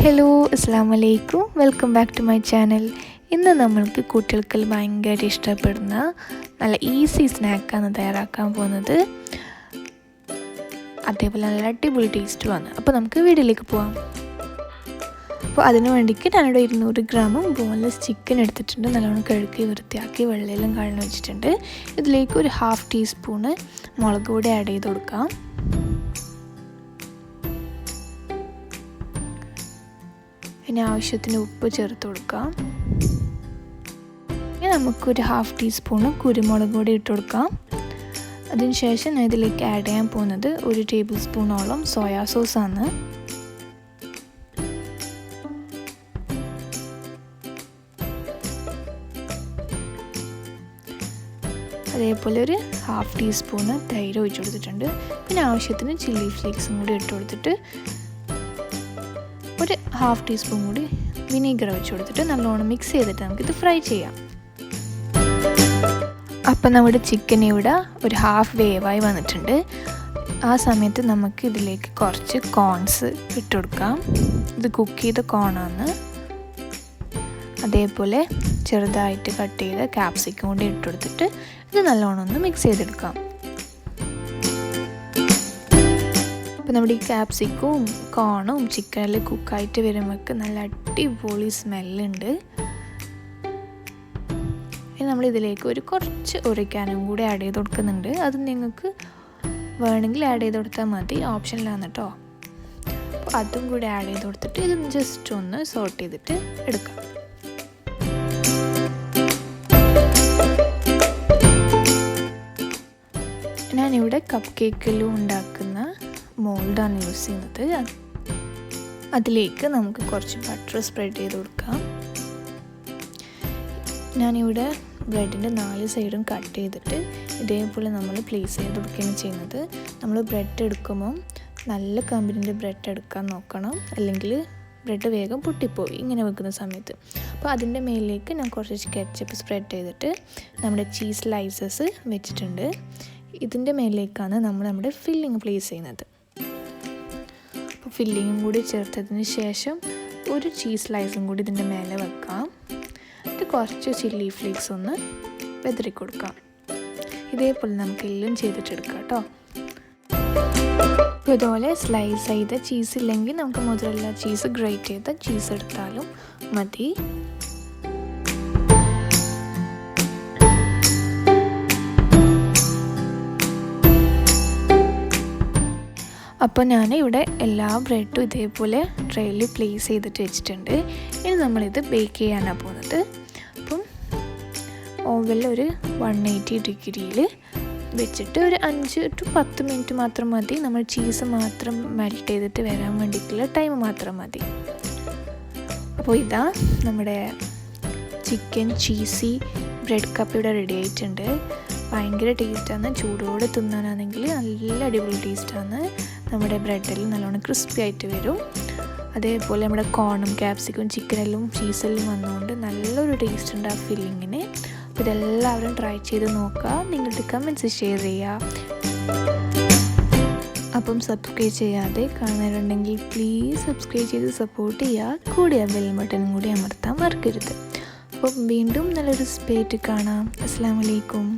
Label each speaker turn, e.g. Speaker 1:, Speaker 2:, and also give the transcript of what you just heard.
Speaker 1: Hello അസ്സലാമു അലൈക്കും welcome back to my channel. ഇന്ന് നമ്മൾക്ക് കുട്ടികൾക്ക് ഭയങ്കര ഇഷ്ടപ്പെടുന്ന നല്ല ഈസി സ്നാക്കാണ് തയ്യാറാക്കാൻ പോകുന്നത്. അതേപോലെ നല്ല അടിപൊളി ടേസ്റ്റുമാണ്. അപ്പോൾ നമുക്ക് വീഡിയോയിലേക്ക് പോകാം. അപ്പോൾ അതിന് വേണ്ടിയിട്ട് ഞാനിവിടെ 200 ഗ്രാം ബോൺലെസ് ചിക്കൻ എടുത്തിട്ടുണ്ട്. നല്ലോണം കഴുകി വൃത്തിയാക്കി വെള്ളയിലും കളഞ്ഞ് വെച്ചിട്ടുണ്ട്. ഇതിലേക്ക് ഒരു 1/2 ടീസ്പൂണ് മുളക് പൊടി ആഡ് ചെയ്ത് കൊടുക്കാം. ഇനി ആവശ്യത്തിന് ഉപ്പ് ചേർത്ത് കൊടുക്കാം. ഇനി നമുക്കൊരു 1/2 ടീസ്പൂണ് കുരുമുളക് പൊടി ഇട്ട് കൊടുക്കാം. അതിനുശേഷം ഞാൻ ഇതിലേക്ക് ആഡ് ചെയ്യാൻ പോകുന്നത് 1 ടേബിൾ സ്പൂണോളം സോയാ സോസാണ്. അതേപോലെ ഒരു 1/2 ടീസ്പൂണ് തൈര് ഒഴിച്ചു കൊടുത്തിട്ടുണ്ട്. പിന്നെ ആവശ്യത്തിന് ചില്ലി ഫ്ലേക്സും കൂടി ഇട്ട് കൊടുത്തിട്ട് ഒരു 1/2 ടീസ്പൂൺ കൂടി വിനീഗർ ഒഴിച്ച് കൊടുത്തിട്ട് നല്ലോണം മിക്സ് ചെയ്തിട്ട് നമുക്കിത് ഫ്രൈ ചെയ്യാം. അപ്പം നമ്മുടെ ചിക്കൻ ഇവിടെ ഒരു 1/2 വേവായി വന്നിട്ടുണ്ട്. ആ സമയത്ത് നമുക്ക് ഇതിലേക്ക് കുറച്ച് കോൺസ് ഇട്ട് കൊടുക്കാം. ഇത് കുക്ക് ചെയ്ത കോണാണ്. അതേപോലെ ചെറുതായിട്ട് കട്ട് ചെയ്ത ക്യാപ്സിക്കം കൂടി ഇട്ട് കൊടുത്തിട്ട് ഇത് നല്ലോണം ഒന്ന് മിക്സ് ചെയ്തെടുക്കാം. അപ്പോൾ നമ്മുടെ ഈ ക്യാപ്സിക്കവും കോണും ചിക്കനിൽ കുക്കായിട്ട് വരുമ്പോൾ നല്ല അടിപൊളി സ്മെല്ലുണ്ട്. ഇനി നമ്മളിതിലേക്ക് ഒരു കുറച്ച് ഒറിഗാനോ കൂടി ആഡ് ചെയ്ത് കൊടുക്കുന്നുണ്ട്. അത് നിങ്ങൾക്ക് വേണമെങ്കിൽ ആഡ് ചെയ്ത് കൊടുത്താൽ മതി, ഓപ്ഷനിലാണ് കേട്ടോ. അപ്പോൾ അതും കൂടി ആഡ് ചെയ്ത് കൊടുത്തിട്ട് ഇത് ജസ്റ്റ് ഒന്ന് സോട്ട് ചെയ്തിട്ട് എടുക്കാം. ഞാനിവിടെ കപ്പ് കേക്കിലും ഉണ്ടാക്കുന്ന മോൾഡാണ് യൂസ് ചെയ്യുന്നത്. അതിലേക്ക് നമുക്ക് കുറച്ച് ബട്ടർ സ്പ്രെഡ് ചെയ്ത് കൊടുക്കാം. ഞാനിവിടെ ബ്രെഡിൻ്റെ 4 സൈഡും കട്ട് ചെയ്തിട്ട് ഇതേപോലെ നമ്മൾ പ്ലേസ് ചെയ്ത് കൊടുക്കുകയാണ് ചെയ്യുന്നത്. നമ്മൾ ബ്രെഡ് എടുക്കുമ്പം നല്ല കമ്പനിൻ്റെ ബ്രെഡ് എടുക്കാൻ നോക്കണം, അല്ലെങ്കിൽ ബ്രെഡ് വേഗം പൊട്ടിപ്പോയി ഇങ്ങനെ വെക്കുന്ന സമയത്ത്. അപ്പോൾ അതിൻ്റെ മേലിലേക്ക് ഞാൻ കുറച്ച് കെച്ചപ്പ് സ്പ്രെഡ് ചെയ്തിട്ട് നമ്മുടെ ചീസ് സ്ലൈസസ് വെച്ചിട്ടുണ്ട്. ഇതിൻ്റെ മേലിലേക്കാണ് നമ്മൾ നമ്മുടെ ഫില്ലിങ് പ്ലേസ് ചെയ്യുന്നത്. അപ്പോൾ ഫില്ലിങ്ങും കൂടി ചേർത്തതിന് ശേഷം ഒരു ചീസ് സ്ലൈസും കൂടി ഇതിൻ്റെ മേലെ വെക്കാം. എന്നിട്ട് കുറച്ച് ചില്ലി ഫ്ലേക്സ് ഒന്ന് വെതറി കൊടുക്കാം. ഇതേപോലെ നമുക്ക് എല്ലാം ചെയ്തിട്ടെടുക്കാം കേട്ടോ. അപ്പോൾ ഇതുപോലെ സ്ലൈസ് ചെയ്ത ചീസ് ഇല്ലെങ്കിൽ നമുക്ക് മുതലുള്ള ചീസ് ഗ്രേറ്റ് ചെയ്ത ചീസ് എടുത്താലും മതി. അപ്പോൾ ഞാൻ ഇവിടെ എല്ലാ ബ്രെഡും ഇതേപോലെ ട്രേയിൽ പ്ലേസ് ചെയ്തിട്ട് വെച്ചിട്ടുണ്ട്. ഇനി നമ്മളിത് ബേക്ക് ചെയ്യാനാണ് പോകുന്നത്. അപ്പം ഓവനിൽ ഒരു 180 ഡിഗ്രിയിൽ വെച്ചിട്ട് ഒരു 5 to 10 മിനിറ്റ് മാത്രം മതി. നമ്മൾ ചീസ് മാത്രം മെൽറ്റ് ചെയ്തിട്ട് വരാൻ വേണ്ടിയിട്ടുള്ള ടൈം മാത്രം മതി. അപ്പോൾ ഇതാ നമ്മുടെ ചിക്കൻ ചീസി ബ്രെഡ് കപ്പ് ഇവിടെ റെഡി ആയിട്ടുണ്ട്. ഭയങ്കര ടേസ്റ്റാണ്. ചൂടോടെ തിന്നാനാണെങ്കിൽ നല്ല അടിപൊളി ടേസ്റ്റാണ്. നമ്മുടെ ബ്രെഡിൽ നല്ലോണം ക്രിസ്പി ആയിട്ട് വരും. അതേപോലെ നമ്മുടെ കോണും ക്യാപ്സിക്കും ചിക്കനെല്ലാം ചീസെല്ലാം വന്നുകൊണ്ട് നല്ലൊരു ടേസ്റ്റ് ഉണ്ട് ആ ഫില്ലിങ്ങിന്. അപ്പോൾ ഇതെല്ലാവരും ട്രൈ ചെയ്ത് നോക്കുക. നിങ്ങളുടെ കമൻറ്റ്സ് ഷെയർ ചെയ്യുക. അപ്പം സബ്സ്ക്രൈബ് ചെയ്യാതെ കാണാറുണ്ടെങ്കിൽ പ്ലീസ് സബ്സ്ക്രൈബ് ചെയ്ത് സപ്പോർട്ട് ചെയ്യുക. കൂടിയ ബെൽ ബട്ടണും കൂടി അമർത്താൻ മറക്കരുത്. അപ്പം വീണ്ടും നല്ലൊരു റെസിപ്പി ആയിട്ട് കാണാം. അസ്സലാമു അലൈക്കും.